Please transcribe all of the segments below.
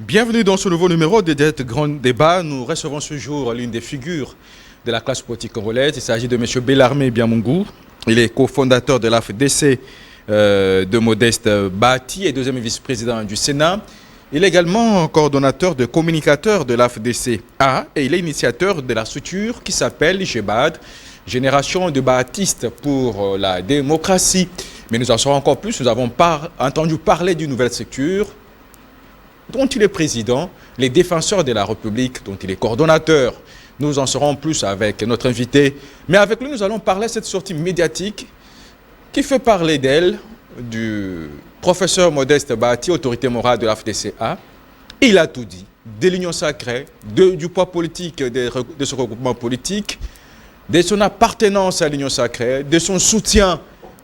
Bienvenue dans ce nouveau numéro de Direct Grand Débat. Nous recevons ce jour l'une des figures de la classe politique congolaise. Il s'agit de M. Bellarmé Biamungu. Il est cofondateur de l'AFDC de Modeste Bahati et deuxième vice-président du Sénat. Il est également coordonnateur de communicateur de l'AFDC-A et il est initiateur de la structure qui s'appelle GEBAD, Génération de Baptistes pour la démocratie. Mais nous en saurons encore plus. Nous avons entendu parler d'une nouvelle structure dont il est président, les défenseurs de la République, dont il est coordonnateur. Nous en saurons plus avec notre invité. Mais avec lui, nous allons parler de cette sortie médiatique qui fait parler d'elle, du professeur Modeste Bahati, autorité morale de l'AFDC-A. Il a tout dit, de l'union sacrée, du poids politique de ce regroupement politique, de son appartenance à l'union sacrée, de son soutien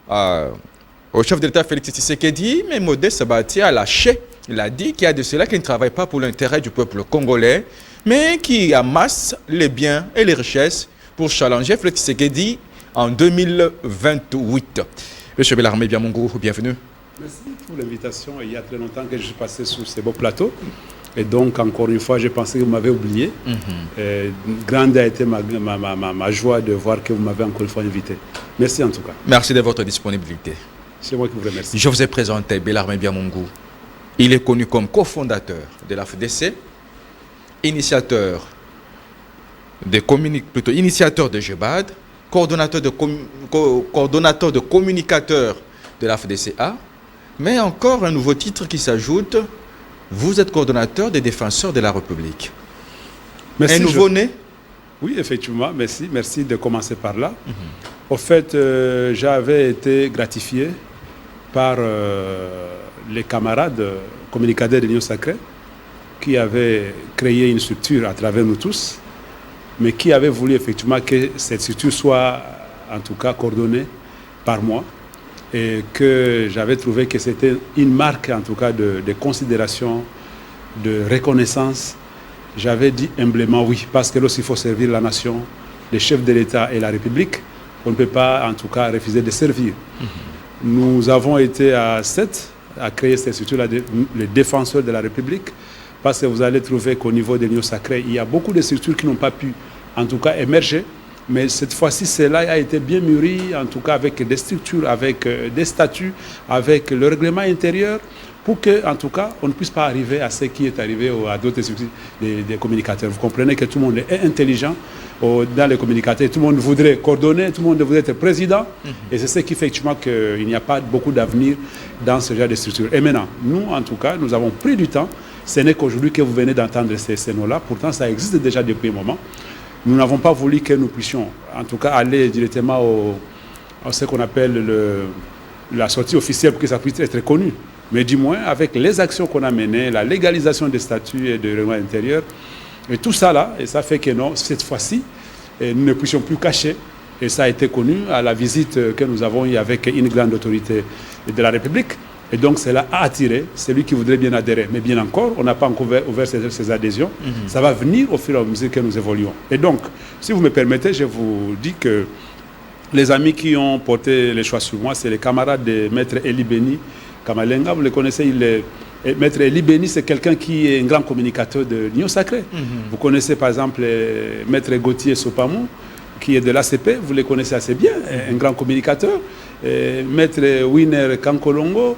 au chef de l'État Félix Tshisekedi. Mais Modeste Bahati a lâché. Il a dit qu'il y a de cela qui ne travaille pas pour l'intérêt du peuple congolais, mais qui amasse les biens et les richesses pour challenger Félix Tshisekedi en 2028. Monsieur Bellarmé Biamungu, bienvenue. Merci pour l'invitation. Il y a très longtemps que je suis passé sur ces beaux plateaux. Et donc, encore une fois, j'ai pensé que vous m'avez oublié. Grande a été ma joie de voir que vous m'avez encore une fois invité. Merci en tout cas. Merci de votre disponibilité. C'est moi qui vous remercie. Je vous ai présenté Bellarmé Biamungu. Il est connu comme cofondateur de l'AFDC, initiateur de GEBAD, coordonnateur de communicateurs de l'AFDC-A, mais encore un nouveau titre qui s'ajoute, vous êtes coordonnateur des défenseurs de la République. Merci, un nouveau-né? Oui, effectivement, merci de commencer par là. Au fait, j'avais été gratifié par les camarades communicateurs de l'Union sacrée qui avaient créé une structure à travers nous tous, mais qui avaient voulu effectivement que cette structure soit en tout cas coordonnée par moi et que j'avais trouvé que c'était une marque en tout cas de considération, de reconnaissance. J'avais dit humblement oui, parce que lorsqu'il faut servir la nation, les chefs de l'État et la République, on ne peut pas en tout cas refuser de servir. Nous avons été à 7 à créer cette structure-là, les défenseurs de la République, parce que vous allez trouver qu'au niveau de l'Union sacrée, il y a beaucoup de structures qui n'ont pas pu, en tout cas, émerger. Mais cette fois-ci, cela a été bien mûri, en tout cas avec des structures, avec des statuts, avec le règlement intérieur, pour que, en tout cas, on ne puisse pas arriver à ce qui est arrivé à d'autres structures des communicateurs. Vous comprenez que tout le monde est intelligent dans les communicateurs. Tout le monde voudrait coordonner, tout le monde voudrait être président. Et c'est ce qui fait effectivement qu'il n'y a pas beaucoup d'avenir dans ce genre de structure. Et maintenant, nous, en tout cas, nous avons pris du temps. Ce n'est qu'aujourd'hui que vous venez d'entendre ces noms-là. Pourtant, ça existe déjà depuis un moment. Nous n'avons pas voulu que nous puissions, en tout cas, aller directement à ce qu'on appelle la sortie officielle pour que ça puisse être connu. Mais du moins, avec les actions qu'on a menées, la légalisation des statuts et de règlement intérieur, et tout ça là, et ça fait que non, cette fois-ci, nous ne puissions plus cacher. Et ça a été connu à la visite que nous avons eue avec une grande autorité de la République. Et donc, cela a attiré celui qui voudrait bien adhérer. Mais bien encore, on n'a pas encore ouvert ces adhésions. Ça va venir au fur et à mesure que nous évoluons. Et donc, si vous me permettez, je vous dis que les amis qui ont porté les choix sur moi, c'est les camarades de Maître Eli Beni Kamalenga. Vous le connaissez, Maître Eli Beni, c'est quelqu'un qui est un grand communicateur de l'Union sacrée. Vous connaissez par exemple Maître Gauthier Sopamou, qui est de l'ACP, vous le connaissez assez bien, un grand communicateur. Maître Winer Kankolongo,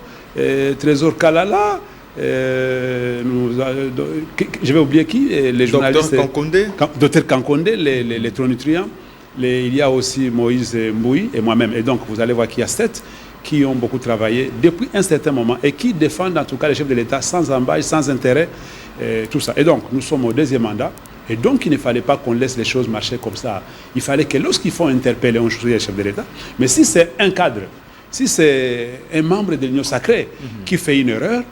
Trésor Kalala, je vais oublier qui, les journalistes. Docteur Kankonde, les tronutriants. Il y a aussi Moïse Mboui et moi-même. Et donc, vous allez voir qu'il y a 7 qui ont beaucoup travaillé depuis un certain moment et qui défendent en tout cas les chefs de l'État sans embâche, sans intérêt, tout ça. Et donc, nous sommes au deuxième mandat. Et donc, il ne fallait pas qu'on laisse les choses marcher comme ça. Il fallait que lorsqu'il faut interpeller, on choisit les chefs de l'État. Mais si c'est un cadre, si c'est un membre de l'Union sacrée qui fait une erreur,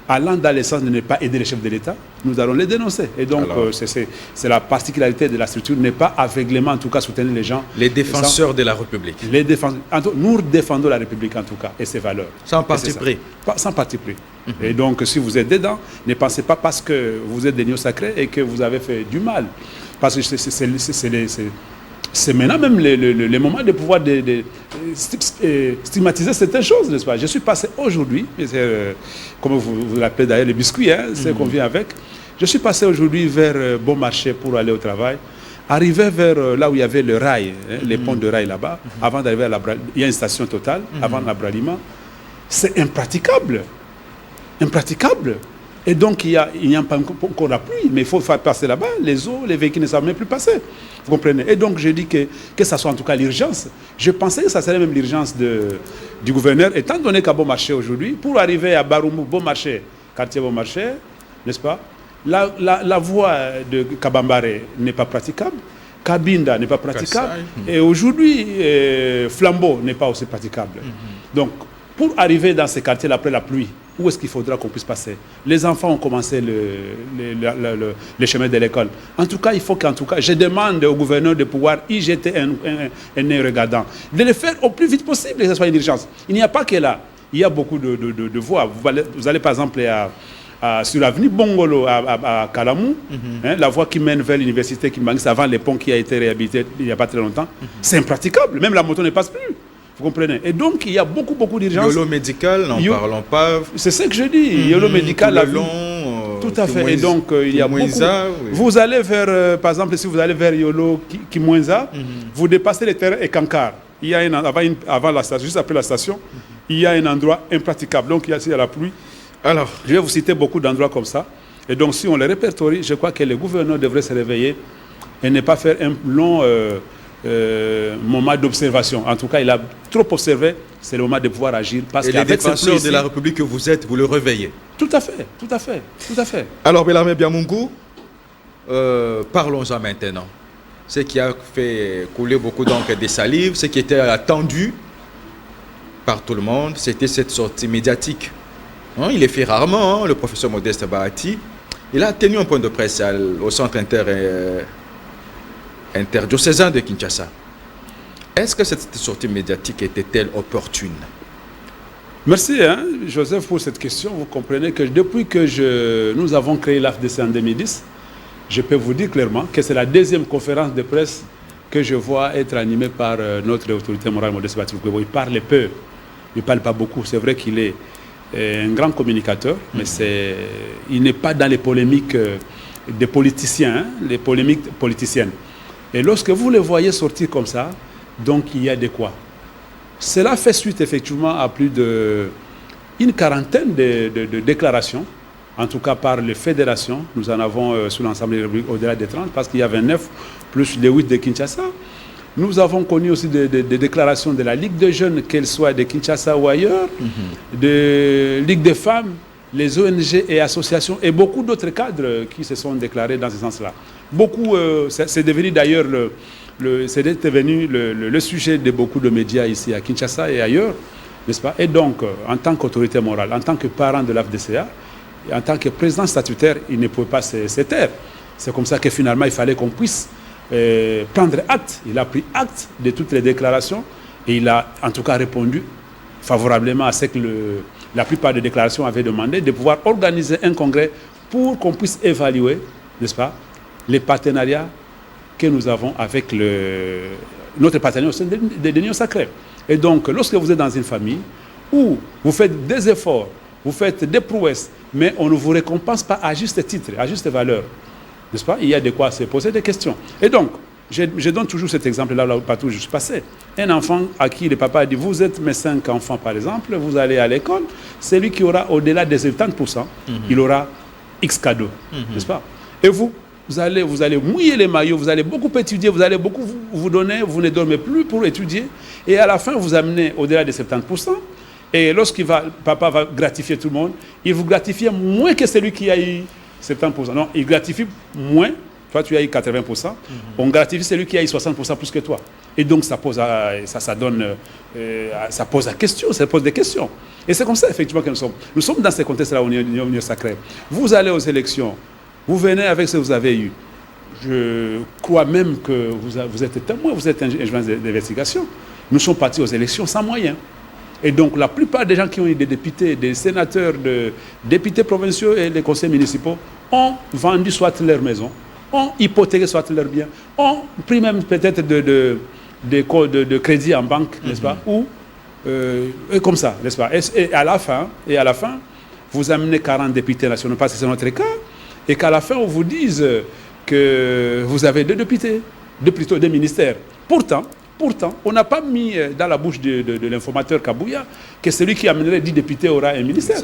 allant dans le sens de ne pas aider les chefs de l'État, nous allons les dénoncer. Et donc, c'est la particularité de la structure, n'est pas aveuglément, en tout cas, soutenir les gens. Les défenseurs de la République. Nous défendons la République, en tout cas, et ses valeurs. Sans parti pris. Sans parti pris. Et donc, si vous êtes dedans, ne pensez pas parce que vous êtes des lieux sacrés et que vous avez fait du mal. Parce que c'est maintenant même le moment de pouvoir stigmatiser certaines choses, n'est-ce pas? Je suis passé aujourd'hui, comme vous l'appelez d'ailleurs, les biscuits, hein, c'est qu'on vient avec. Je suis passé aujourd'hui vers Bon Marché pour aller au travail. Arrivé vers là où il y avait le rail, hein, les ponts de rail là-bas, avant d'arriver à il y a une station totale, avant l'abraliment. C'est impraticable. Impraticable. Et donc, il n'y a pas encore la pluie, mais il faut faire passer là-bas. Les eaux, les véhicules ne savent même plus passer. Vous comprenez? Et donc, je dis que ça soit en tout cas l'urgence. Je pensais que ça serait même l'urgence du gouverneur, étant donné qu'à Bon Marché aujourd'hui, pour arriver à Baroumou, Bon Marché, quartier Bon Marché, n'est-ce pas? La voie de Kabambare n'est pas praticable. Kabinda n'est pas praticable. Et aujourd'hui, Flambeau n'est pas aussi praticable. Donc, pour arriver dans ces quartiers après la pluie, où est-ce qu'il faudra qu'on puisse passer? Les enfants ont commencé le chemin de l'école. En tout cas, il faut qu'en tout cas, je demande au gouverneur de pouvoir y jeter un œil regardant, de le faire au plus vite possible, que ce soit une urgence. Il n'y a pas que là. Il y a beaucoup de voies. Vous allez par exemple sur l'avenue Bongolo à Kalamou, hein, la voie qui mène vers l'université Kimbanguis avant les ponts qui a été réhabilité il n'y a pas très longtemps. C'est impraticable. Même la moto ne passe plus. Vous comprenez? Et donc, il y a beaucoup d'urgences. Yolo médical, n'en parlons pas. C'est ce que je dis. Yolo médical, tout le long, tout à fait. Et donc, il y a beaucoup. Oui. Vous allez vers, par exemple, si vous allez vers Yolo, Kimwenza, vous dépassez les terrains et Kankar. Il y a avant la station, juste après la station, il y a un endroit impraticable. Donc, il y a la pluie. Alors, je vais vous citer beaucoup d'endroits comme ça. Et donc, si on les répertorie, je crois que le gouverneur devrait se réveiller et ne pas faire un long moment d'observation. En tout cas, il a trop observé, c'est le moment de pouvoir agir. Parce et les défenseurs de la République que vous êtes, vous le réveillez. Tout à fait, tout à fait, tout à fait. Alors, Bellarmé Biamungu, parlons-en maintenant. Ce qui a fait couler beaucoup des salives, ce qui était attendu par tout le monde, c'était cette sortie médiatique. Hein, il est fait rarement, hein, le professeur Modeste Bahati. Il a tenu un point de presse au centre interdiocésain de Kinshasa. Est-ce que cette sortie médiatique était-elle opportune? Merci, hein, Joseph, pour cette question. Vous comprenez que depuis que nous avons créé l'AFDC en 2010, je peux vous dire clairement que c'est la deuxième conférence de presse que je vois être animée par notre autorité morale Modeste Bahati. Il parle peu, il ne parle pas beaucoup. C'est vrai qu'il est un grand communicateur, mais il n'est pas dans les polémiques des politiciens, hein, les polémiques politiciennes. Et lorsque vous les voyez sortir comme ça, donc il y a de quoi. Cela fait suite effectivement à plus d'une quarantaine de déclarations, en tout cas par les fédérations. Nous en avons sous l'ensemble des républiques au-delà des 30, parce qu'il y a 29 plus les 8 de Kinshasa. Nous avons connu aussi des déclarations de la Ligue des jeunes, qu'elles soient de Kinshasa ou ailleurs, de Ligue des femmes, les ONG et associations, et beaucoup d'autres cadres qui se sont déclarés dans ce sens-là. Beaucoup, c'est devenu d'ailleurs le sujet de beaucoup de médias ici à Kinshasa et ailleurs, n'est-ce pas? Et donc, en tant qu'autorité morale, en tant que parent de l'AFDCA, en tant que président statutaire, il ne pouvait pas se taire. C'est comme ça que finalement, il fallait qu'on puisse prendre acte. Il a pris acte de toutes les déclarations et il a en tout cas répondu favorablement à ce que la plupart des déclarations avaient demandé, de pouvoir organiser un congrès pour qu'on puisse évaluer, n'est-ce pas, les partenariats que nous avons avec notre partenaire au sein de l'Union sacrée. Et donc, lorsque vous êtes dans une famille où vous faites des efforts, vous faites des prouesses, mais on ne vous récompense pas à juste titre, à juste valeur, n'est-ce pas? Il y a de quoi se poser des questions. Et donc, je donne toujours cet exemple-là, partout où je suis passé. Un enfant à qui le papa dit, vous êtes mes 5 enfants par exemple, vous allez à l'école, celui qui aura au-delà des 70%, il aura X cadeaux, n'est-ce pas? Et vous allez mouiller les maillots, vous allez beaucoup étudier, vous allez beaucoup vous donner, vous ne dormez plus pour étudier, et à la fin, vous amenez au-delà des 70%, et papa va gratifier tout le monde, il vous gratifie moins que celui qui a eu 70%. Non, il gratifie moins. Toi, tu as eu 80%. On gratifie celui qui a eu 60% plus que toi. Et donc, ça pose la question, ça pose des questions. Et c'est comme ça, effectivement, que nous sommes. Nous sommes dans ce contexte-là au Union sacrée. Vous allez aux élections, vous venez avec ce que vous avez eu. Je crois même que vous êtes témoin, vous êtes un journaliste d'investigation. Nous sommes partis aux élections sans moyens. Et donc, la plupart des gens qui ont eu des députés, des sénateurs, des députés provinciaux et des conseils municipaux ont vendu soit leur maison, ont hypothéqué soit leurs biens, ont pris même peut-être de crédit en banque, n'est-ce pas, ou comme ça, n'est-ce pas. Et à la fin, vous amenez 40 députés nationaux, parce que c'est notre cas, et qu'à la fin, on vous dise que vous avez 2 députés, plutôt 2 ministères. Pourtant, on n'a pas mis dans la bouche de l'informateur Kabouya que celui qui amènerait 10 députés aura un ministère.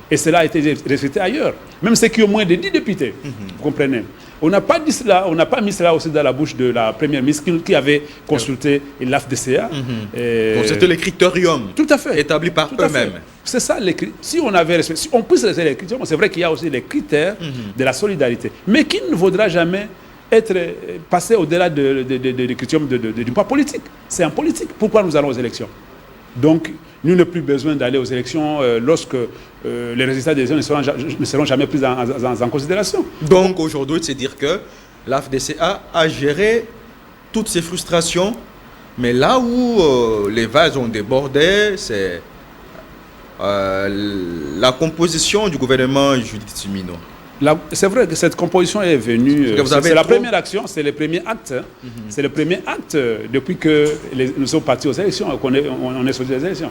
Et cela a été respecté ailleurs. Même ceux qui ont moins de 10 députés, vous comprenez. On n'a pas dit cela, on n'a pas mis cela aussi dans la bouche de la première ministre qui avait consulté l'AFDCA. Donc c'était le critérium établi par eux-mêmes. C'est ça, si on avait respecté, si on puisse respecter les critères, c'est vrai qu'il y a aussi les critères de la solidarité, mais qui ne vaudra jamais être passé au-delà du critérium du poids politique. C'est un politique. Pourquoi nous allons aux élections? Donc, nous n'avons plus besoin d'aller aux élections lorsque les résultats des élections ne seront jamais pris en considération. Donc, aujourd'hui, c'est dire que l'AFDCA a géré toutes ces frustrations, mais là où les vases ont débordé, c'est la composition du gouvernement Judith Suminho. C'est vrai que cette composition est venue. C'est la première action, c'est le premier acte. C'est le premier acte depuis que nous sommes partis aux élections, qu'on on est sorti des élections.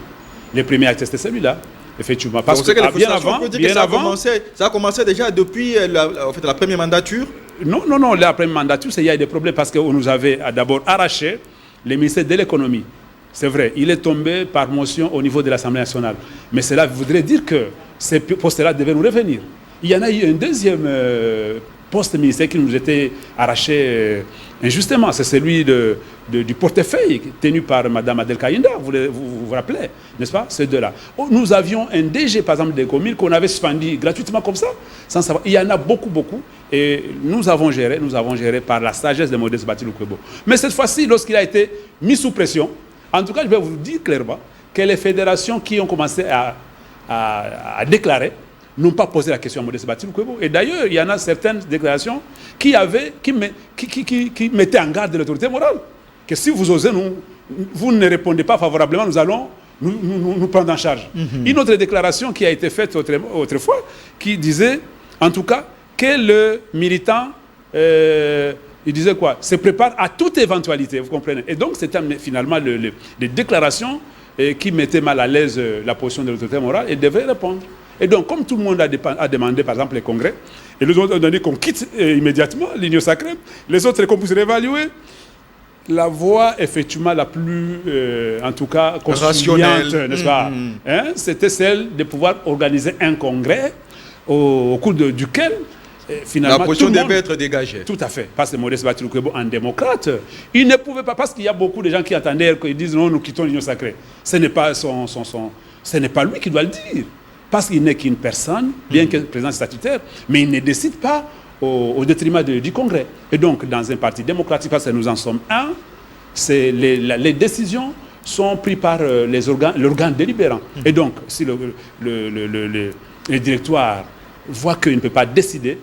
Le premier acte, c'était celui-là, effectivement. Parce que bien avant, ça a commencé déjà depuis la première mandature. Non, la première mandature, il y a des problèmes parce qu'on nous avait d'abord arraché le ministère de l'économie. C'est vrai, il est tombé par motion au niveau de l'Assemblée nationale. Mais cela voudrait dire que ces postes-là devaient nous revenir. Il y en a eu un deuxième poste ministère qui nous était arraché injustement. C'est celui du portefeuille tenu par Mme Adel Kayinda. Vous rappelez, n'est-ce pas, ces deux-là. Nous avions un DG, par exemple, des communes qu'on avait suspendu gratuitement comme ça, sans savoir. Il y en a beaucoup. Et nous avons géré par la sagesse de Modeste Batilou Kebo. Mais cette fois-ci, lorsqu'il a été mis sous pression, en tout cas, je vais vous dire clairement que les fédérations qui ont commencé à déclarer n'ont pas posé la question à Modeste Batilou Kebo. Et d'ailleurs, il y en a certaines déclarations qui mettaient en garde de l'autorité morale. Que si vous osez, vous ne répondez pas favorablement, nous allons nous prendre en charge. Une autre déclaration qui a été faite autrefois, qui disait, en tout cas, que le militant, il disait quoi? Se prépare à toute éventualité, vous comprenez. Et donc, c'était finalement les déclarations qui mettaient mal à l'aise la position de l'autorité morale et devait répondre. Et donc, comme tout le monde a demandé, par exemple, les congrès, et les autres ont donné qu'on quitte immédiatement l'Union sacrée, les autres qu'on puisse réévaluer, la voie, effectivement, la plus, en tout cas, rationnelle, n'est-ce pas, c'était celle de pouvoir organiser un congrès au cours duquel, finalement, la position devait être dégagée. Tout à fait. Parce que Modeste Batilou Kebo, en démocrate, il ne pouvait pas, parce qu'il y a beaucoup de gens qui attendaient, qu'ils disent non, nous quittons l'Union sacrée. Ce n'est pas ce n'est pas lui qui doit le dire. Parce qu'il n'est qu'une personne, bien que président statutaire, mais il ne décide pas au détriment du Congrès. Et donc, dans un parti démocratique, parce que nous en sommes un, les décisions sont prises par l'organe délibérant. Et donc, si le directoire voit qu'il ne peut pas décider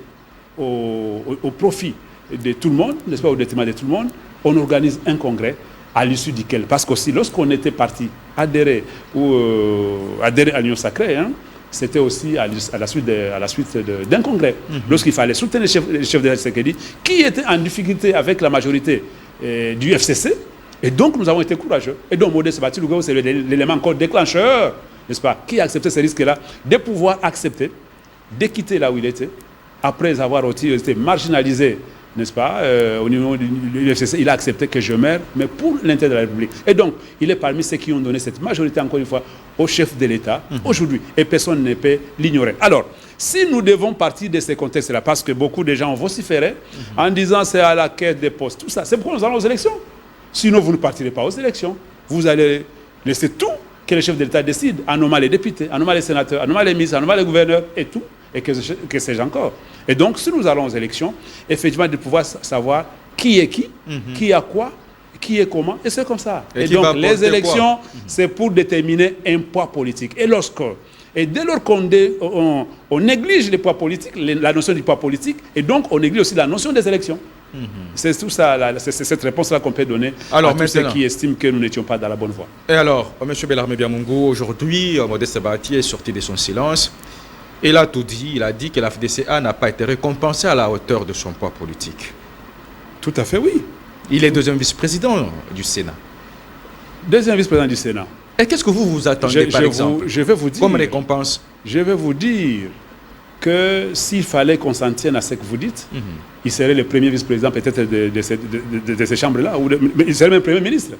au profit de tout le monde, n'est-ce pas, au détriment de tout le monde, on organise un congrès à l'issue duquel, parce qu'aussi, lorsqu'on était parti adhérer à l'Union sacrée, c'était aussi à la suite d'un congrès. Lorsqu'il fallait soutenir le chef de la Tshisekedi, qui était en difficulté avec la majorité du FCC, et donc nous avons été courageux. Et donc Modeste Batilou Kebo, c'est l'élément encore déclencheur, n'est-ce pas, qui a accepté ce risque-là, de pouvoir accepter, de quitter là où il était, après avoir aussi été marginalisé, n'est-ce pas, au niveau du FCC, il a accepté que je meure, mais pour l'intérêt de la République. Et donc, il est parmi ceux qui ont donné cette majorité, encore une fois, au chef de l'État, aujourd'hui. Et personne ne peut l'ignorer. Alors, si nous devons partir de ces contextes-là, parce que beaucoup de gens ont vociféré, en disant c'est à la quête des postes, tout ça, c'est pourquoi nous allons aux élections. Sinon, vous ne partirez pas aux élections. Vous allez laisser tout que le chef de l'État décide, en nommant les députés, en nommant les sénateurs, en nommant les ministres, en nommant les gouverneurs, et tout, et que sais-je encore. Et donc, si nous allons aux élections, effectivement, de pouvoir savoir qui est qui a quoi, qui est comment, et c'est comme ça. Et donc, les élections, c'est pour déterminer un poids politique. Et dès lors qu'on néglige les poids politiques, la notion du poids politique, et donc on néglige aussi la notion des élections. C'est tout ça, c'est cette réponse-là qu'on peut donner à tous ceux qui estiment que nous n'étions pas dans la bonne voie. Et alors, M. Bellarmé Biamungu, aujourd'hui, Modeste Bahati est sorti de son silence. Et là, tout dit, il a dit que la FDCA n'a pas été récompensée à la hauteur de son poids politique. Tout à fait, oui. Il est deuxième vice-président du Sénat. Deuxième vice-président du Sénat. Et qu'est-ce que vous attendez, par exemple, je vais vous dire, comme récompense? Je vais vous dire que s'il fallait qu'on s'en tienne à ce que vous dites, il serait le premier vice-président peut-être de ces chambres-là, mais il serait même premier ministre.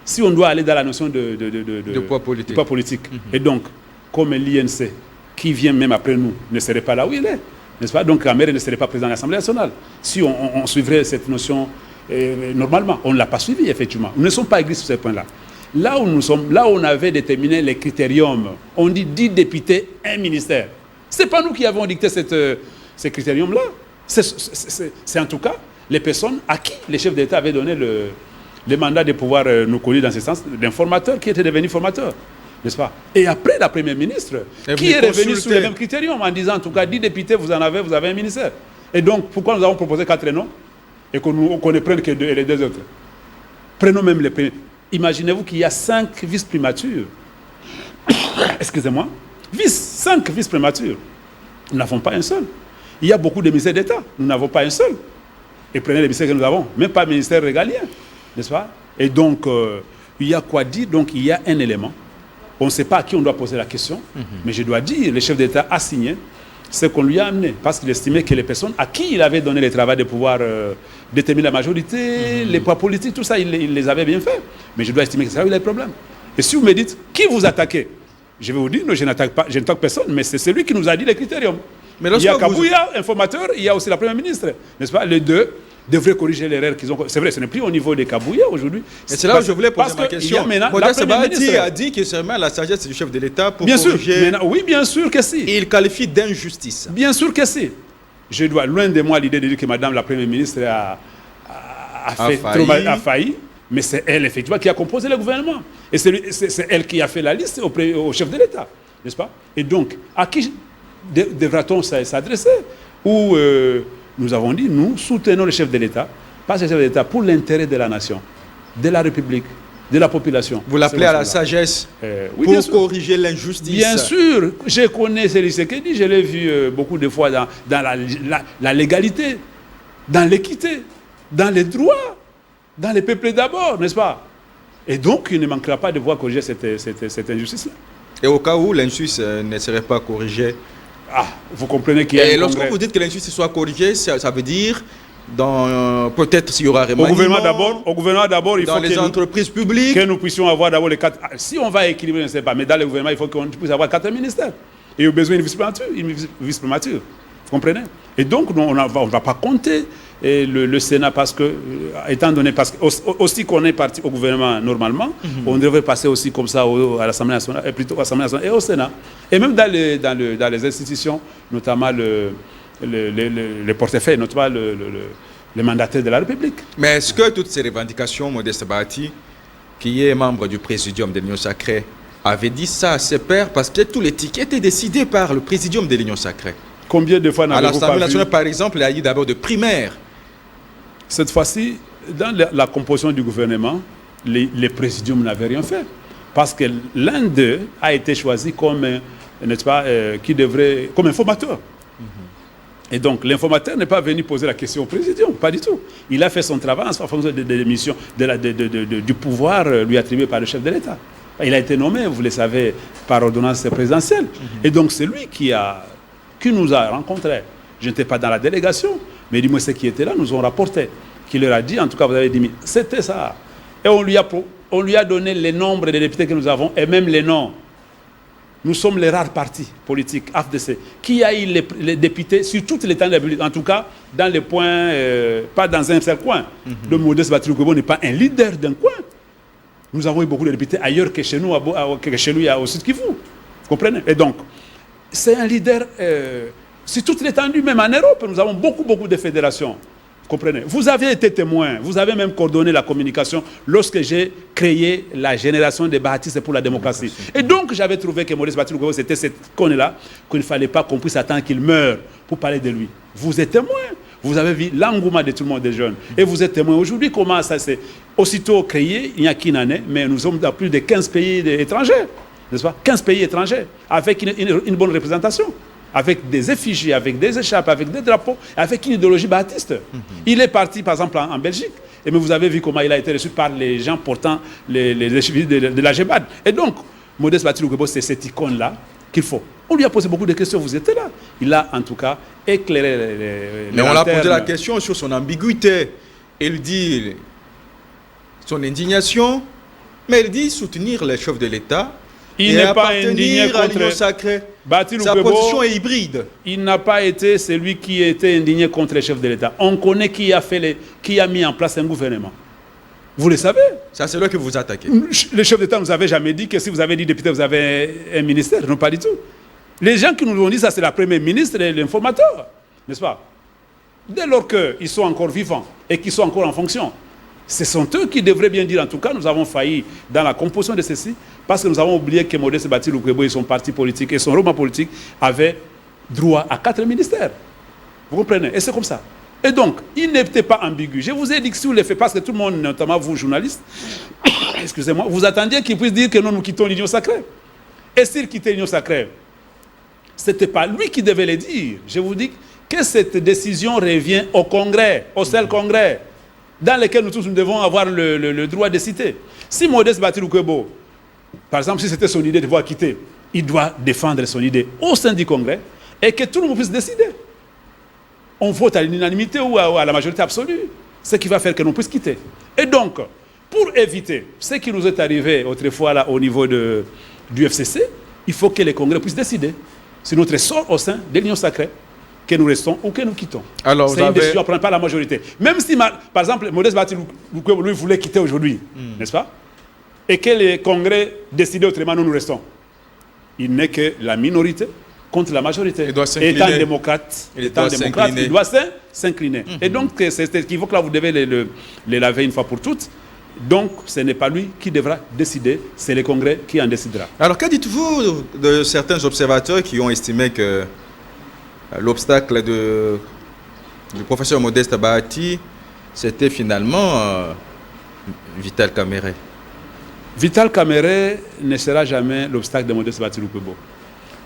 Si on doit aller dans la notion de poids politique. Poids politique. Et donc, comme l'INC, qui vient même après nous, ne serait pas là où il est, n'est-ce pas? Donc, Amère ne serait pas président de l'Assemblée nationale. Si on suivrait cette notion normalement, on ne l'a pas suivi, effectivement. Nous ne sommes pas églises sur ce point-là. Là où nous sommes, là où on avait déterminé les critériums, on dit 10 députés, un ministère. Ce n'est pas nous qui avons dicté ces critériums-là. C'est en tout cas les personnes à qui les chefs d'État avaient donné le mandat de pouvoir nous conduire dans ce sens, d'informateurs qui étaient devenus formateurs, n'est-ce pas? Et après, la Première ministre, qui est revenue sous les mêmes critériums en disant, en tout cas, 10 députés, vous avez un ministère. Et donc, pourquoi nous avons proposé 4 noms et qu'on ne prenne que les 2 autres? Prenons même les premiers. Imaginez-vous qu'il y a 5 vice-primatures. Excusez-moi. 5 vice-primatures. Nous n'avons pas un seul. Il y a beaucoup de ministères d'État. Nous n'avons pas un seul. Et prenez les ministères que nous avons. Même pas ministère régalien. N'est-ce pas? Et donc, il y a quoi dire? Donc, il y a un élément. On ne sait pas à qui on doit poser la question. Mais je dois dire, le chef d'État a signé ce qu'on lui a amené. Parce qu'il estimait que les personnes à qui il avait donné le travail de pouvoir déterminer la majorité, les poids politiques, tout ça, il les avait bien fait. Mais je dois estimer que c'est là où il y a le problème. Et si vous me dites, qui vous attaquez? Je vais vous dire, non, je n'attaque personne, mais c'est celui qui nous a dit les critériums. Mais il y a Kabouya, informateur, il y a aussi la Première ministre. N'est-ce pas? Les deux devraient corriger l'erreur qu'ils ont. C'est vrai, ce n'est plus au niveau des Kabouya aujourd'hui. Et c'est là où je voulais poser ma question. Modeste Bahati a dit que c'est vraiment la sagesse du chef de l'État pour corriger. Oui, bien sûr que si. Et il qualifie d'injustice. Bien sûr que si. Je dois, loin de moi l'idée de dire que Madame la Première ministre a failli. Mais c'est elle, effectivement, qui a composé le gouvernement. Et c'est elle qui a fait la liste au chef de l'État, n'est-ce pas? Et donc, à qui devra-t-on s'adresser? Ou nous avons dit, nous soutenons le chef de l'État, pas le chef de l'État, pour l'intérêt de la nation, de la République, de la population. Vous l'appelez à la sagesse oui, pour corriger l'injustice? Bien sûr, je connais Céline Sekedi, je l'ai vu beaucoup de fois dans la légalité, dans l'équité, dans les droits. Dans les peuples d'abord, n'est-ce pas? Et donc, il ne manquera pas de voir corriger cette injustice-là. Et au cas où l'injustice ne serait pas corrigée? Vous comprenez qu'il y a... Et lorsque vous dites que l'injustice soit corrigée, ça veut dire, peut-être s'il y aura remaniement... Au gouvernement d'abord, il faut dans les entreprises publiques... que nous puissions avoir d'abord les 4... Si on va équilibrer, je ne sais pas, mais dans le gouvernement, il faut qu'on puisse avoir 4 ministères. Et au besoin d'une vice-primature. Vous comprenez? Et donc, on ne va pas compter le Sénat parce que, étant donné, aussi qu'on est parti au gouvernement normalement, on devrait passer aussi comme ça à l'Assemblée nationale, et plutôt à l'Assemblée nationale et au Sénat. Et même dans les institutions, notamment les portefeuilles, notamment les mandataires de la République. Mais est-ce que toutes ces revendications, Modeste Bahati, qui est membre du Présidium de l'Union Sacrée, avait dit ça à ses pairs parce que tous les tickets étaient décidés par le Présidium de l'Union Sacrée? Combien de fois n'avez-vous pas vu? À l'Assemblée nationale, par exemple, il y a eu d'abord de primaires. Cette fois-ci, dans la composition du gouvernement, les présidiums n'avaient rien fait. Parce que l'un d'eux a été choisi comme, n'est-ce pas, comme informateur. Et donc, l'informateur n'est pas venu poser la question au présidium, pas du tout. Il a fait son travail en fonction des missions, du pouvoir lui attribué par le chef de l'État. Il a été nommé, vous le savez, par ordonnance présidentielle. Et donc, c'est lui qui nous a rencontrés. Je n'étais pas dans la délégation, mais dis-moi ceux qui étaient là nous ont rapporté, qui leur a dit, en tout cas vous avez dit, c'était ça. Et on lui a donné les nombres des députés que nous avons, et même les noms. Nous sommes les rares partis politiques, AFDC, qui a eu les députés sur toutes les temps de la République, en tout cas dans les points, pas dans un seul coin. Le Modeste Bahati n'est pas un leader d'un coin. Nous avons eu beaucoup de députés ailleurs que chez nous, au Sud Kivu. Vous comprenez? Et donc, c'est un leader sur toute l'étendue, même en Europe. Nous avons beaucoup de fédérations. Vous comprenez? Vous avez été témoin, vous avez même coordonné la communication lorsque j'ai créé la génération des bâtisses pour la démocratie. Et donc, j'avais trouvé que Maurice Bahati, c'était cette conne-là, qu'il ne fallait pas qu'on puisse attendre qu'il meure pour parler de lui. Vous êtes témoin. Vous avez vu l'engouement de tout le monde des jeunes. Et vous êtes témoin aujourd'hui comment ça s'est aussitôt créé, il n'y a qu'une année, mais nous sommes dans plus de 15 pays étrangers. n'est-ce pas, 15 pays étrangers, avec une bonne représentation, avec des effigies, avec des écharpes, avec des drapeaux, avec une idéologie baptiste. Il est parti, par exemple, en Belgique, et vous avez vu comment il a été reçu par les gens portant les effigies de la GEBAD. Et donc, Modeste Batilou Kebo, c'est cette icône-là qu'il faut. On lui a posé beaucoup de questions, vous étiez là. Il a, en tout cas, éclairé les Mais on l'a posé la question sur son ambiguïté. Il dit son indignation, mais il dit soutenir les chefs de l'État. Il n'est pas indigné contre l'Union sacrée. Batilou Sa Kebo, position est hybride. Il n'a pas été celui qui était indigné contre les chefs de l'État. On connaît qui a mis en place un gouvernement. Vous le savez. Ça, c'est là que vous attaquez. Les chefs d'État ne nous avaient jamais dit que si vous avez dit député, vous avez un ministère. Non, pas du tout. Les gens qui nous ont dit ça, c'est la première ministre et l'informateur. N'est-ce pas? Dès lors qu'ils sont encore vivants et qu'ils sont encore en fonction, ce sont eux qui devraient bien dire, en tout cas, nous avons failli dans la composition de ceci, parce que nous avons oublié que Modeste Batilou Kebo et son parti politique et son roman politique avaient droit à 4 ministères. Vous comprenez? Et c'est comme ça. Et donc, il n'était pas ambigu. Je vous ai dit que si vous le faites, parce que tout le monde, notamment vous, journalistes, excusez-moi, vous attendiez qu'il puisse dire que nous quittons l'Union sacrée. Et s'il quittait l'Union sacrée, ce n'était pas lui qui devait le dire. Je vous dis que cette décision revient au Congrès, au seul Congrès, dans lequel nous tous nous devons avoir le droit de citer. Si Modeste Batilou Kebo, par exemple, si c'était son idée de pouvoir quitter, il doit défendre son idée au sein du Congrès et que tout le monde puisse décider. On vote à l'unanimité ou à la majorité absolue, ce qui va faire que l'on puisse quitter. Et donc, pour éviter ce qui nous est arrivé autrefois là, au niveau du FCC, il faut que les Congrès puissent décider sur notre sort au sein de l'Union sacrée, que nous restons ou que nous quittons. C'est une décision à prendre par la majorité. Même si, par exemple, Modeste Batilou Kebo, lui, voulait quitter aujourd'hui, n'est-ce pas? Et que les Congrès décidaient autrement, nous restons. Il n'est que la minorité contre la majorité. Étant démocrate, il doit s'incliner. Et donc, c'est cet équivoque-là, vous devez les laver une fois pour toutes. Donc, ce n'est pas lui qui devra décider, c'est le Congrès qui en décidera. Alors, que dites-vous de certains observateurs qui ont estimé que l'obstacle du professeur Modeste Bahati, c'était finalement Vital Kamerhe? Vital Kamerhe ne sera jamais l'obstacle de Modeste Batilou Kebo.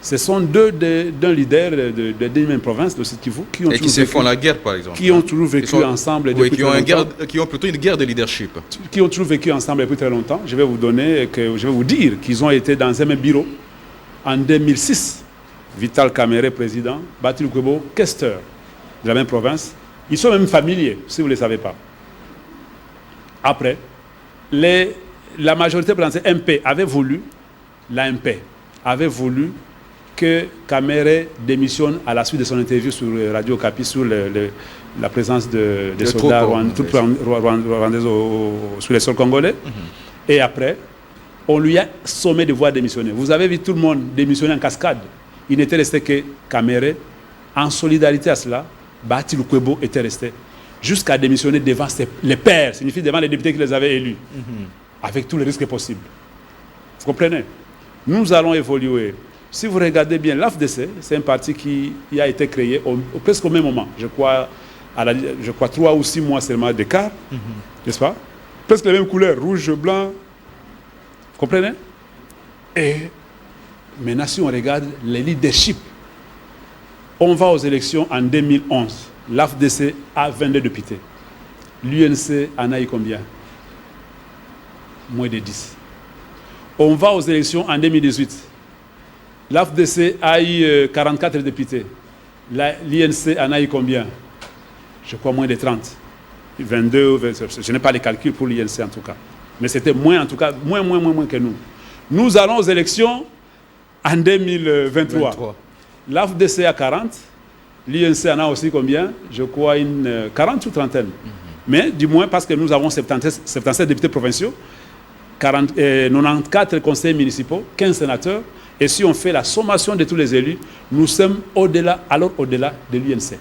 Ce sont d'un leader de même province, de Sud-Kivu, qui se font la guerre, par exemple. Qui ont toujours vécu ensemble depuis très longtemps. Qui ont plutôt une guerre de leadership. Qui ont toujours vécu ensemble depuis très longtemps. Je vais vous dire qu'ils ont été dans un même bureau en 2006. Vital Kamerhe, président, Batilou Kebo, questeur de la même province. Ils sont même familiers, si vous ne le savez pas. Après, la majorité présidentielle MP avait voulu, l'AMP avait voulu que Kamerhe démissionne à la suite de son interview sur Radio Okapi sur la présence des soldats rwandais sur les sols congolais. Et après, on lui a sommé de voir démissionner. Vous avez vu tout le monde démissionner en cascade. Il n'était resté que Kamerhe. En solidarité à cela, Batilou Kebo était resté jusqu'à démissionner devant les pairs, signifie devant les députés qui les avaient élus, avec tous les risques possibles. Vous comprenez? Nous allons évoluer. Si vous regardez bien, l'AFDC, c'est un parti qui a été créé presque au même moment. Je crois 3 ou 6 mois seulement d'écart, n'est-ce pas? Presque les mêmes couleurs, rouge, blanc. Vous comprenez? Et maintenant, si on regarde les leaderships, on va aux élections en 2011. L'AFDC a 22 députés. L'UNC en a eu combien? Moins de 10. On va aux élections en 2018. L'AFDC a eu 44 députés. L'INC en a eu combien? Je crois moins de 30. 22, 20, je n'ai pas les calculs pour l'INC en tout cas. Mais c'était moins, en tout cas, moins que nous. Nous allons aux élections en 2023. L'AFDC a 40. L'INC en a aussi combien? Je crois une 40 ou trentaine. Mais du moins parce que nous avons 77 députés provinciaux, 94 conseillers municipaux, 15 sénateurs. Et si on fait la sommation de tous les élus, nous sommes au-delà de l'UNC.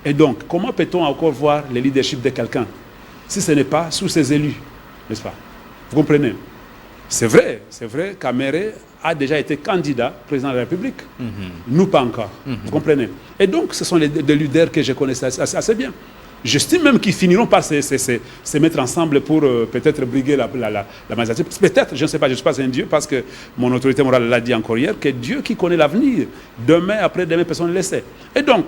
Et donc, comment peut-on encore voir le leadership de quelqu'un si ce n'est pas sous ses élus, n'est-ce pas? Vous comprenez? C'est vrai, Kamerhe a déjà été candidat président de la République. Nous, pas encore. Vous comprenez? Et donc, ce sont des leaders que je connais assez bien. J'estime même qu'ils finiront par se mettre ensemble pour peut-être briguer la magistrature. Peut-être, je ne sais pas, je ne suis pas un Dieu, parce que mon autorité morale l'a dit encore hier, que Dieu qui connaît l'avenir, demain, après-demain, personne ne le sait. Et donc,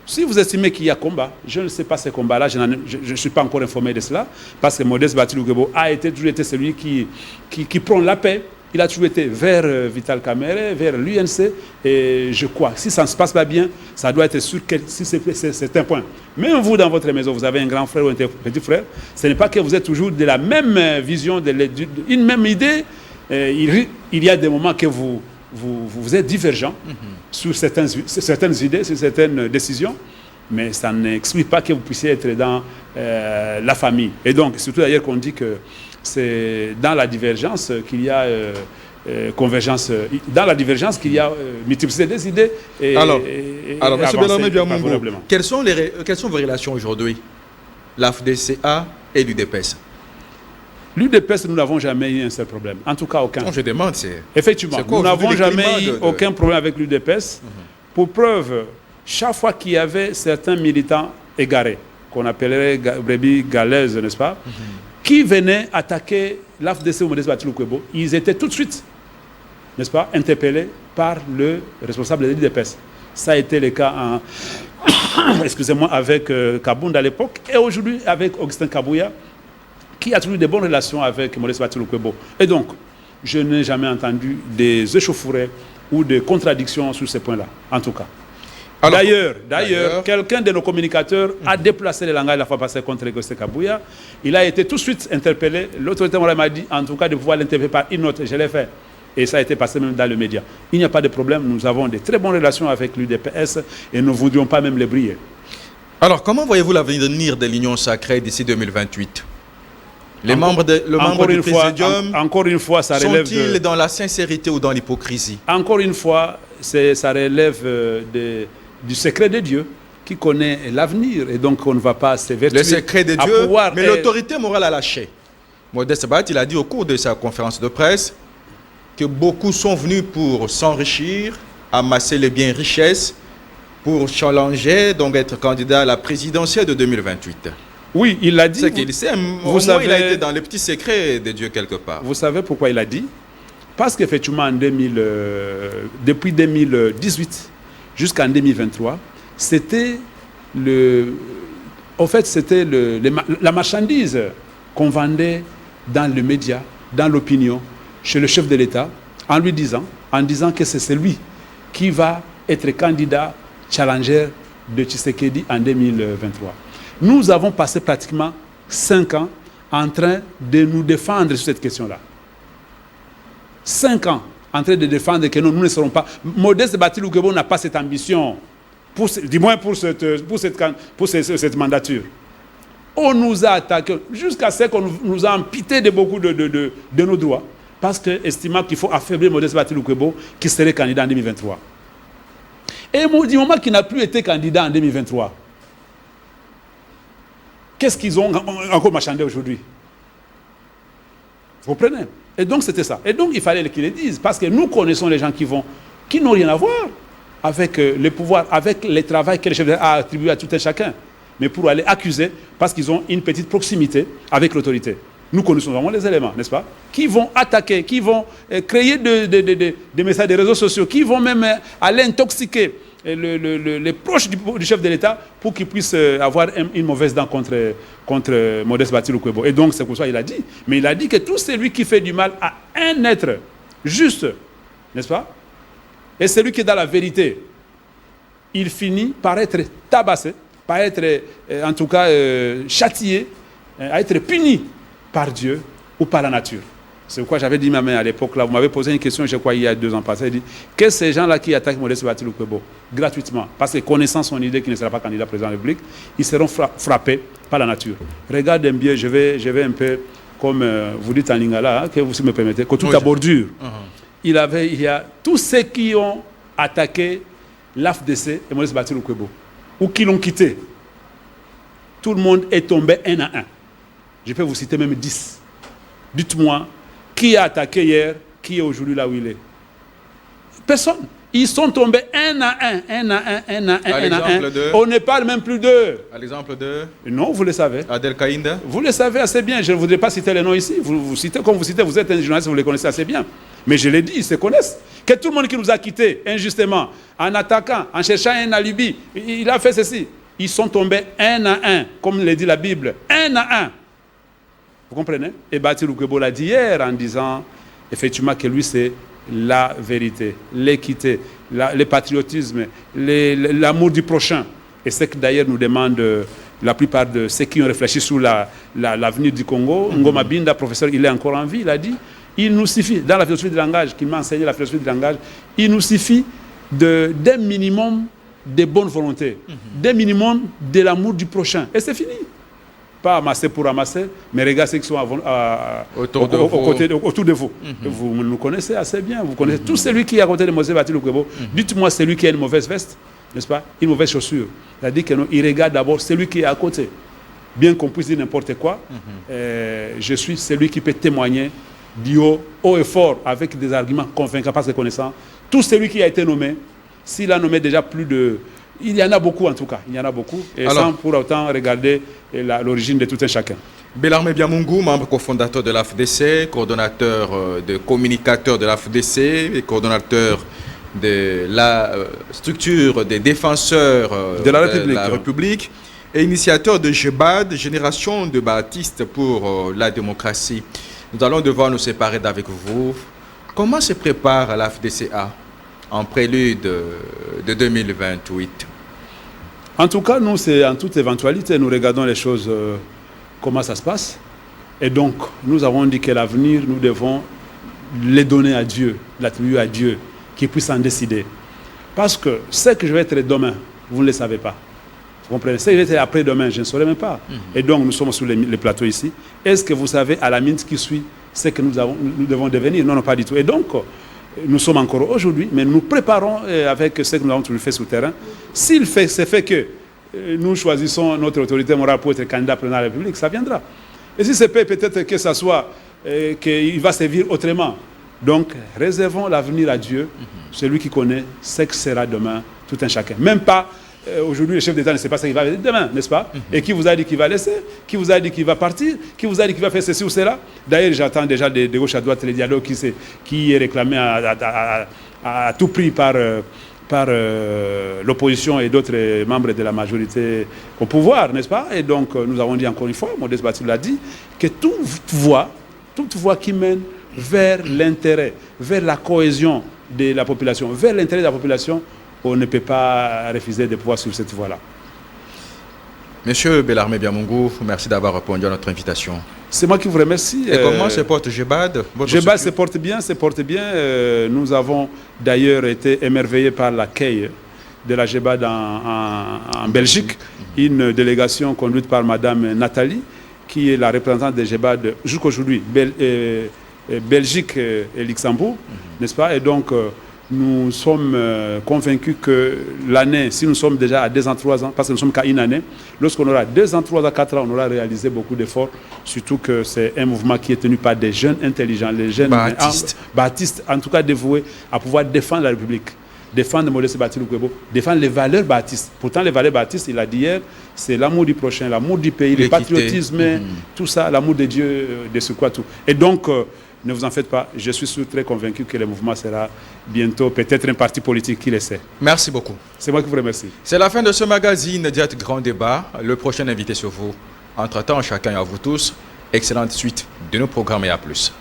si vous estimez qu'il y a combat, je ne sais pas ces combats-là, je ne suis pas encore informé de cela, parce que Modeste Batilou-Kebo a toujours été celui qui prend la paix. Il a toujours été vers Vital Kamerhe, vers l'UNC, et je crois que si ça ne se passe pas bien, ça doit être sûr que si c'est un point. Même vous, dans votre maison, vous avez un grand frère ou un petit frère, ce n'est pas que vous êtes toujours de la même vision, une même idée. Il y a des moments que vous êtes divergents sur certaines idées, sur certaines décisions, mais ça n'exclut pas que vous puissiez être dans la famille. Et donc, surtout d'ailleurs qu'on dit que c'est dans la divergence qu'il y a convergence, dans la divergence qu'il y a multiplicité des idées. Alors, M. Bellarmé Biamungu, quelles sont vos relations aujourd'hui, l'AFDCA et l'UDPS? L'UDPS, nous n'avons jamais eu un seul problème. En tout cas, aucun. Non, je demande, c'est... Effectivement, nous n'avons jamais eu aucun problème avec l'UDPS. Pour preuve, chaque fois qu'il y avait certains militants égarés, qu'on appellerait brebis galeuses, n'est-ce pas, qui venaient attaquer l'AFDC ou Modeste Batilou-Kebo, ils étaient tout de suite, n'est-ce pas, interpellés par le responsable de l'UDPS. Ça a été le cas excusez-moi, avec Kabounda à l'époque, et aujourd'hui avec Augustin Kabouya, qui a toujours eu de bonnes relations avec Modeste Batilou-Kebo. Et donc, je n'ai jamais entendu des échauffourées ou des contradictions sur ces points-là, en tout cas. D'ailleurs, quelqu'un de nos communicateurs a déplacé le langage la fois passée contre Augustin Kabouya. Il a été tout de suite interpellé. L'autorité morale m'a dit, en tout cas, de pouvoir l'interpeller par une note. Je l'ai fait. Et ça a été passé même dans le média. Il n'y a pas de problème. Nous avons de très bonnes relations avec l'UDPS et nous ne voudrions pas même les briller. Alors, comment voyez-vous l'avenir de l'Union sacrée d'ici 2028 ? Les membres du Présidium, encore une fois, ça relève sont-ils dans la sincérité ou dans l'hypocrisie? Encore une fois, ça relève du secret de Dieu qui connaît l'avenir, et donc on ne va pas s'évertuer. Le secret de Dieu, mais l'autorité morale a lâché. Modeste Bat, il a dit au cours de sa conférence de presse que beaucoup sont venus pour s'enrichir, amasser les biens et richesses, pour challenger, donc être candidat à la présidentielle de 2028. Oui, il l'a dit. C'est qu'il sait, au moins il a été dans les petits secrets de Dieu quelque part. Vous savez pourquoi il l'a dit? Parce qu'effectivement, depuis 2018 jusqu'en 2023, c'était la marchandise qu'on vendait dans le média, dans l'opinion, chez le chef de l'État, en disant que c'est celui qui va être candidat challenger de Tshisekedi en 2023. Nous avons passé pratiquement 5 ans en train de nous défendre sur cette question-là. 5 ans en train de défendre que nous ne serons pas... Modeste Batilou-Kebo n'a pas cette ambition, du moins pour cette mandature. On nous a attaqués jusqu'à ce qu'on nous a amputé de beaucoup de nos droits, parce que estimant qu'il faut affaiblir Modeste Batilou-Kebo qui serait candidat en 2023. Et du moment qu'il n'a plus été candidat en 2023, qu'est-ce qu'ils ont encore marchandé aujourd'hui? Vous comprenez? Et donc c'était ça. Et donc il fallait qu'ils le disent, parce que nous connaissons les gens qui n'ont rien à voir avec le pouvoir, avec le travail que le chef d'État a attribué à tout un chacun, mais pour aller accuser, parce qu'ils ont une petite proximité avec l'autorité. Nous connaissons vraiment les éléments, n'est-ce pas? Qui vont attaquer, qui vont créer des messages des réseaux sociaux, qui vont même aller intoxiquer les proches du chef de l'État pour qu'il puisse avoir une mauvaise dent contre Modeste Batilou-Kebo. Et donc c'est pour ça qu'il a dit. Mais il a dit que tout celui qui fait du mal à un être juste, n'est-ce pas? Et celui qui est dans la vérité, il finit par être tabassé, par être en tout cas châtié, à être puni par Dieu ou par la nature. C'est pourquoi j'avais dit à l'époque, là, vous m'avez posé une question, je crois, il y a 2 ans passés, il dit, que ces gens-là qui attaquent Modeste Batilou-Kebo gratuitement, parce que connaissant son idée qu'il ne sera pas candidat président de la République, ils seront frappés par la nature. Regardez bien, je vais un peu, comme vous dites en lingala, hein, que vous me permettez, que tout à bordure. Il y a tous ceux qui ont attaqué l'AFDC et Modeste Batilou-Kebo, ou qui l'ont quitté. Tout le monde est tombé un à un. Je peux vous citer même 10. Dites-moi, qui a attaqué hier, qui est aujourd'hui là où il est? Personne. Ils sont tombés un à un. À l'exemple de... On ne parle même plus d'eux. À l'exemple de... Non, vous le savez. Adel Kaïnda. Vous le savez assez bien. Je ne voudrais pas citer les noms ici. Vous citez, comme vous citez, vous êtes un journaliste, vous les connaissez assez bien. Mais je l'ai dit, ils se connaissent. Que tout le monde qui nous a quittés injustement, en attaquant, en cherchant un alibi, il a fait ceci. Ils sont tombés un à un, comme le dit la Bible. Un à un. Vous comprenez? Et Bati Lukwebo l'a dit hier en disant, effectivement, que lui, c'est la vérité, l'équité, le patriotisme, l'amour du prochain. Et c'est que d'ailleurs nous demandent la plupart de ceux qui ont réfléchi sur l'avenir du Congo. Ngoma Binda, professeur, il est encore en vie, il a dit, il nous suffit, dans la philosophie du langage, qu'il m'a enseigné la philosophie du langage, il nous suffit d'un minimum de bonne volonté, d'un minimum de l'amour du prochain. Et c'est fini. Pas amasser pour amasser, mais regardez ceux qui sont autour de vous. Vous nous connaissez assez bien. Vous connaissez tout celui qui est à côté de Mosé Bati Lukwebo. Dites-moi celui qui a une mauvaise veste, n'est-ce pas? Une mauvaise chaussure. C'est-à-dire qu'il regarde d'abord celui qui est à côté. Bien qu'on puisse dire n'importe quoi, je suis celui qui peut témoigner du haut et fort avec des arguments convaincants parce que connaissant. Tout celui qui a été nommé, s'il a nommé déjà plus de... Il y en a beaucoup en tout cas, il y en a beaucoup, et alors, sans pour autant regarder l'origine de tout un chacun. Bellarmé Biamungu, membre cofondateur de l'AFDC, coordonnateur de communicateur de l'AFDC et coordonnateur de la structure des défenseurs de la République et initiateur de GEBAD, Génération de Baptistes pour la démocratie. Nous allons devoir nous séparer d'avec vous. Comment se prépare l'AFDCA en prélude de 2028? En tout cas, nous, c'est en toute éventualité, nous regardons les choses, comment ça se passe. Et donc, nous avons dit que l'avenir, nous devons les donner à Dieu, l'attribuer à Dieu, qu'il puisse en décider. Parce que ce que je vais être demain, vous ne le savez pas. Vous comprenez? Ce que je vais être après-demain, je ne saurais même pas. Et donc, nous sommes sur les plateaux ici. Est-ce que vous savez, à la minute qui suit, ce que nous devons devenir? Non, non, pas du tout. Et donc, nous sommes encore aujourd'hui, mais nous préparons avec ce que nous avons toujours fait sur le terrain. S'il se fait que nous choisissons notre autorité morale pour être candidat président de la République, ça viendra. Et si c'est peut-être que ça soit qu'il va servir autrement. Donc, réservons l'avenir à Dieu, celui qui connaît ce que sera demain, tout un chacun. Même pas, aujourd'hui, le chef d'État ne sait pas ce qu'il va dire demain, n'est-ce pas? Et qui vous a dit qu'il va laisser? Qui vous a dit qu'il va partir? Qui vous a dit qu'il va faire ceci ou cela? D'ailleurs, j'attends déjà de gauche à droite les dialogues qui est réclamé à tout prix par l'opposition et d'autres membres de la majorité au pouvoir, n'est-ce pas? Et donc, nous avons dit encore une fois, Modeste Batil l'a dit, que toute voie qui mène vers l'intérêt, vers la cohésion de la population, vers l'intérêt de la population, on ne peut pas refuser de pouvoir suivre cette voie-là. Monsieur Bellarmé Biamungu, merci d'avoir répondu à notre invitation. C'est moi qui vous remercie. Et comment se porte GEBAD? GEBAD se porte bien, se porte bien. Nous avons d'ailleurs été émerveillés par l'accueil de la GEBAD en Belgique, une délégation conduite par Madame Nathalie, qui est la représentante de GEBAD jusqu'aujourd'hui, Belgique et Luxembourg, n'est-ce pas? Et donc, nous sommes convaincus que l'année, si nous sommes déjà à 2 ans, 3 ans, parce que nous sommes qu'à une année, lorsqu'on aura 2 ans, 3 ans, 4 ans, on aura réalisé beaucoup d'efforts, surtout que c'est un mouvement qui est tenu par des jeunes intelligents, les jeunes baptistes, en tout cas dévoués à pouvoir défendre la République, défendre Modeste Batil Lukwebo, défendre les valeurs baptistes. Pourtant, les valeurs baptistes, il a dit hier, c'est l'amour du prochain, l'amour du pays, le patriotisme, tout ça, l'amour de Dieu, de ce quoi tout. Et donc, ne vous en faites pas, je suis très convaincu que le mouvement sera bientôt peut-être un parti politique qui le sait. Merci beaucoup. C'est moi qui vous remercie. C'est la fin de ce magazine Diat Grand Débat. Le prochain invité sur vous. Entre-temps, chacun et à vous tous, excellente suite de nos programmes et à plus.